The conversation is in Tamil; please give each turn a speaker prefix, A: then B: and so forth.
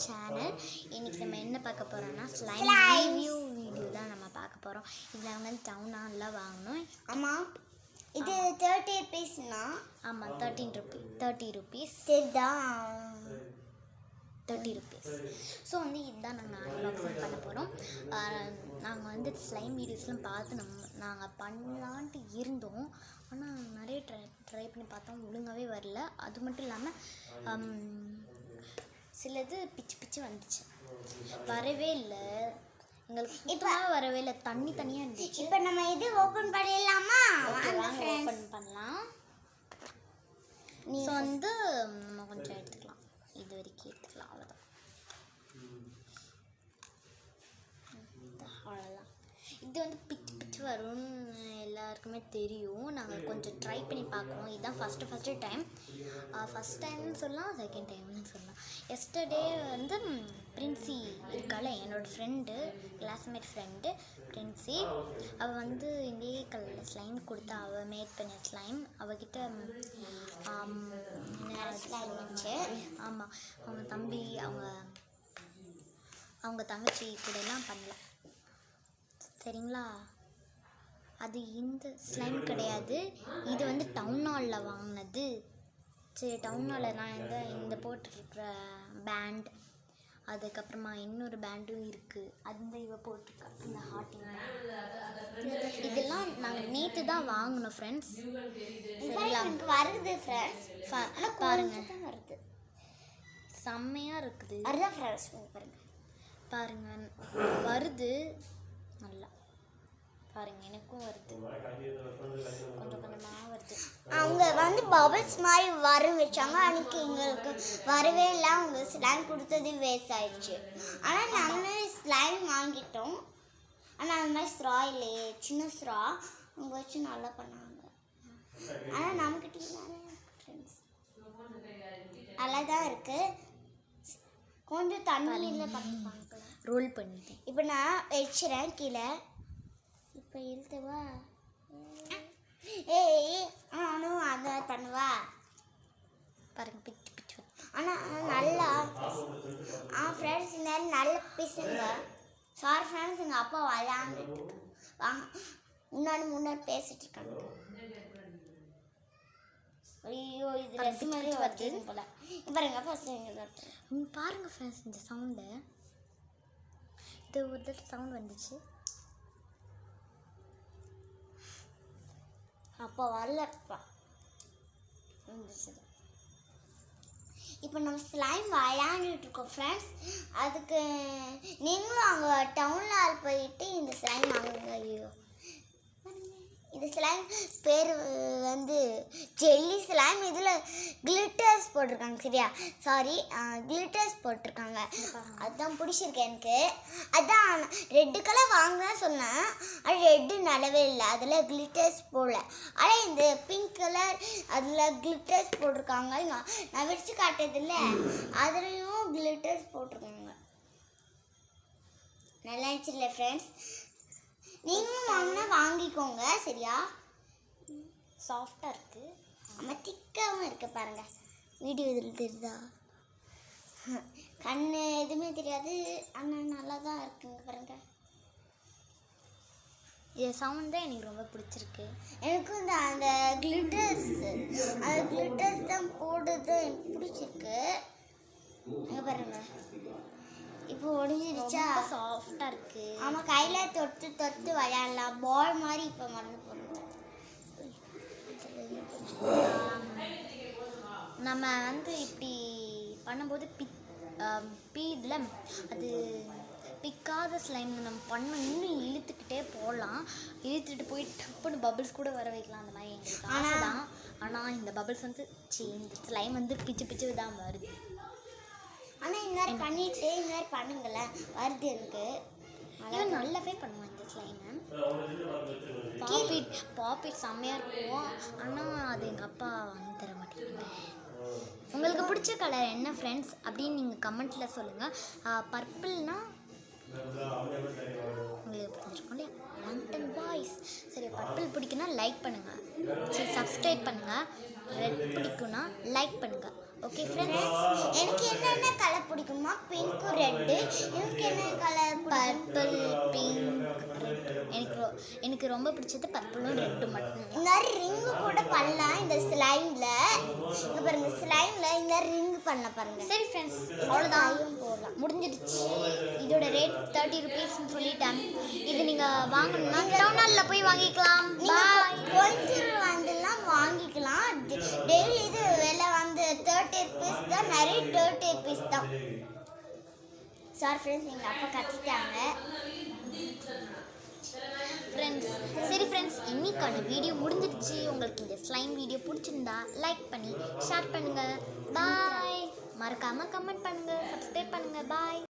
A: சேனல். இன்றைக்கி நம்ம என்ன பார்க்க போகிறோம்னா ஸ்லைம் ரிவ்யூ வீடியோ தான் நம்ம பார்க்க போகிறோம். இதில் வந்து டவுன் ஹாலில் வாங்கணும்.
B: ஆமாம், இது 30 rupeesனா?
A: ஆமாம், 30 rupees
B: சரிதா,
A: 30 rupees. ஸோ வந்து இதுதான் நாங்கள் அன்பாக்சிங் பண்ண போகிறோம். நாங்கள் வந்து ஸ்லைம் வீடியோஸ்லாம் பார்த்து நாங்கள் பண்ணலான்ட்டு இருந்தோம். ஆனால் நிறைய ட்ரை பண்ணி பார்த்தோம், ஒழுங்காகவே வரல. அது மட்டும் இல்லாமல் சிலது பிச்சு வந்துச்சு, வரவே இல்லை. எங்களுக்கு இப்போ வரவே இல்லை, தனியாக இருந்துச்சு.
B: இப்போ நம்ம இது ஓப்பன் பண்ணிடலாமா?
A: ஓப்பன் பண்ணலாம். ஸோ வந்து நம்ம கொஞ்சம் எடுத்துக்கலாம், இது வரைக்கும் எடுத்துக்கலாம், அவ்வளோதான். அவ்வளோதான். இது வந்து பிச்சு வரும்னு எல்லாருக்குமே தெரியும். நாங்கள் கொஞ்சம் ட்ரை பண்ணி பார்க்குறோம். இதுதான் ஃபஸ்ட்டு டைம். ஃபஸ்ட் டைம்னு சொல்லலாம், செகண்ட் டைம்னு சொல்லலாம். எஸ்டர்டே வந்து பிரின்சி இருக்கால, என்னோடய ஃப்ரெண்டு, கிளாஸ்மேட் ஃப்ரெண்டு பிரின்சி, அவள் வந்து இதே கலரில் ஸ்லைம் கொடுத்தா, அவள் மேட் பண்ண ஸ்லைம். அவகிட்ட
B: ஸ்லைம் வச்சு,
A: ஆமாம், அவங்க தம்பி அவங்க தங்கச்சி கூடலாம் பண்ணலாம், சரிங்களா? அது இந்த ஸ்லைம் கிடையாது, இது வந்து டவுன் ஹாலில் வாங்கினது. சரி, டவுன் ஹாலில் நான் இந்த போட்டிருக்கிற பேண்ட், அதுக்கப்புறமா இன்னொரு பேண்டும் இருக்குது, அந்த இவ போட்டிருக்கா, இந்த ஹார்ட்டிங் பேண்ட். இதெல்லாம் நாங்கள் நேற்று தான் வாங்கினோம் ஃப்ரெண்ட்ஸ். சரிங்களா?
B: வருது ஃப்ரெண்ட்ஸ்,
A: பாருங்கள்,
B: வருது,
A: செம்மையாக இருக்குது.
B: அதுதான் ஃப்ரெண்ட்ஸ்,
A: பாருங்கள் வருது நல்லா. பாருங்கள், எனக்கும் வருது, கொஞ்சம் கொஞ்சமாக வருது.
B: அவங்க வந்து பபிள்ஸ் மாதிரி வர வச்சாங்க, அன்றைக்கி எங்களுக்கு வரவே இல்லை. அவங்க ஸ்லைம் கொடுத்தது வேஸ்ட் ஆயிடுச்சு. ஆனால் நம்ம ஸ்லைம் வாங்கிட்டோம். ஆனால் அந்த மாதிரி ஸ்ட்ரா இல்லையே, சின்ன ஸ்ட்ரா அவங்க வச்சு நல்லா பண்ணாங்க. ஆனால் நம்மக்கிட்ட ஃப்ரெண்ட்ஸ் நல்லா தான் இருக்குது. கொஞ்சம் தண்ணியில் பண்ணிப்பாங்க,
A: ரோல் பண்ணிட்டேன்.
B: இப்போ நான் வச்சுறேன் கீழே. இப்போ இழுத்துவா, நானும் அதை பண்ணுவா.
A: பாருங்கள், பிச்சு
B: ஆனால் நல்லா ஃப்ரெண்ட்ஸ் இந்த நல்ல பீஸுங்க. சாரி ஃப்ரெண்ட்ஸ், எங்கள் அப்பா விளையாண்டுட்டு வாங்க முன்னாடி பேசிட்டு இருக்காங்க. ஐயோ, இது ரெண்டு மாதிரி வருது போல. பாருங்க ஃபர்ஸ்ட்
A: பாருங்கள் ஃப்ரெண்ட்ஸ், இந்த சவுண்டு, இது ஒரு சவுண்ட் வந்துச்சு.
B: அப்போ வரலப்பா வந்துச்சு. இப்போ நம்ம ஸ்லைம் விளையாண்டுட்டு இருக்கோம் ஃப்ரெண்ட்ஸ். அதுக்கு நீங்களும் அங்கே டவுனில் போயிட்டு இந்த ஸ்லைம் வாங்குங்க. ஐயோ, இது ஸ்லைம் பேர் வந்து ஜெல்லி ஸ்லைம். இதில் கிளிட்டர்ஸ் போட்டிருக்காங்க, சரியா? சாரி, கிளிட்டர்ஸ் போட்டிருக்காங்க. அதுதான் பிடிச்சிருக்கு எனக்கு. அதான் ரெட்டு கலர் வாங்கினேன் சொன்னேன், அது ரெட்டு நல்லாவே இல்லை, அதில் கிளிட்டர்ஸ் போடல. ஆனால் இந்த பிங்க் கலர் அதில் கிளிட்டர்ஸ் போட்டிருக்காங்க. நான் விரிச்சு காட்டுறதில்ல, அதுலேயும் கிளிட்டர்ஸ் போட்டிருக்காங்க. நல்லா இருந்துச்சுல்ல ஃப்ரெண்ட்ஸ்? நீங்களும் வாங்கினா வாங்கிக்கோங்க, சரியா?
A: சாஃப்டாக இருக்குது,
B: நம்ம திக்காகவும் இருக்குது. பாருங்கள், வீடியோ இதில் தெரியுதா? கண் எதுவுமே தெரியாது, ஆனால் நல்லா தான் இருக்குங்க. பாருங்கள்,
A: இது சவுண்ட் தான் எனக்கு ரொம்ப பிடிச்சிருக்கு.
B: எனக்கும் அந்த கிளிட்டர்ஸ் தான் போடுறது எனக்கு பிடிச்சிருக்கு. அங்கே பாருங்கள், இப்போ ஒடிஞ்சிருச்சா?
A: சாஃப்டாக இருக்குது.
B: ஆமாம், கையில் தொட்டு விளையாடலாம், பால் மாதிரி. இப்போ மறந்து போடுறோம்.
A: நம்ம வந்து இப்படி பண்ணும்போது இதில் அது பிக்காத ஸ்லைம் நம்ம பண்ணோம், இன்னும் இழுத்துக்கிட்டே போகலாம். இழுத்துட்டு போய் டப்புன்னு பபிள்ஸ் கூட வர வைக்கலாம், அந்த மாதிரி எங்களுக்கு ஆசை தான். ஆனால் இந்த பபிள்ஸ் வந்து இந்த ஸ்லைம் வந்து பிச்சு தான் வருது.
B: ஆனால் இன்னொரு பண்ணிட்டு இன்னொரு பண்ணுங்களேன், வருது எனக்கு.
A: இவன் நல்லாவே பண்ணுவான் இந்த ஸ்லைமை. பாப்பிட் செம்மையாக இருக்கும், ஆனால் அது எங்கள் அப்பா வாங்கி தர மாட்டேங்கிறாங்க. உங்களுக்கு பிடிச்ச கலர் என்ன ஃப்ரெண்ட்ஸ் அப்படின்னு நீங்கள் கமெண்ட்டில் சொல்லுங்கள். பர்பிள்னா உங்களுக்கு பிடிச்சிருக்கும் இல்லையா? London boys. சரி, பர்பிள் பிடிக்குன்னா லைக் பண்ணுங்கள், சரி சப்ஸ்கிரைப் பண்ணுங்கள். ரெட் பிடிக்குன்னா லைக் பண்ணுங்கள். ஓகே ஃப்ரெண்ட்ஸ்,
B: எனக்கு என்ன என்ன கலர் பிடிக்குமா? Pink red. எனக்கு என்ன கலர்?
A: Purple, pink, red. எனக்கு ரொம்ப பிடிச்சது பர்பிளும் ரெட்டு மட்டும்.
B: இந்த ரிங்கு கூட பண்ணலாம் இந்த ஸ்லைம்ல. இங்க பாருங்க, ஸ்லைம்ல இந்த ரிங் பண்ண பாருங்க.
A: சரி ஃப்ரெண்ட்ஸ், அவ்வளோதான், போடலாம், முடிஞ்சிடுச்சு. இதோட ரேட் 30 ருபீஸ்ன்னு சொல்லிட்டேன். இது நீங்கள் வாங்கணும்னா டவுன் ஹாலில் போய் வாங்கிக்கலாம். பாய்.
B: கொஞ்சம் வந்துலாம் வாங்கிக்கலாம். டெய்லி இது விலை வந்து 30 ருபீஸ் தான், நிறைய 30 ருபீஸ் தான். சாரி ஃப்ரெண்ட்ஸ், எங்கள் அப்பா கத்திட்டாங்க.
A: ஃப்ரெண்ட்ஸ், சரி ஃப்ரெண்ட்ஸ், இன்னைக்கான வீடியோ முடிஞ்சிடுச்சு. உங்களுக்கு இந்த ஸ்லைம் வீடியோ பிடிச்சிருந்தா லைக் பண்ணி ஷேர் பண்ணுங்கள். பாய். மறக்காமல் கமெண்ட் பண்ணுங்கள், சப்ஸ்கிரைப் பண்ணுங்கள். பாய்.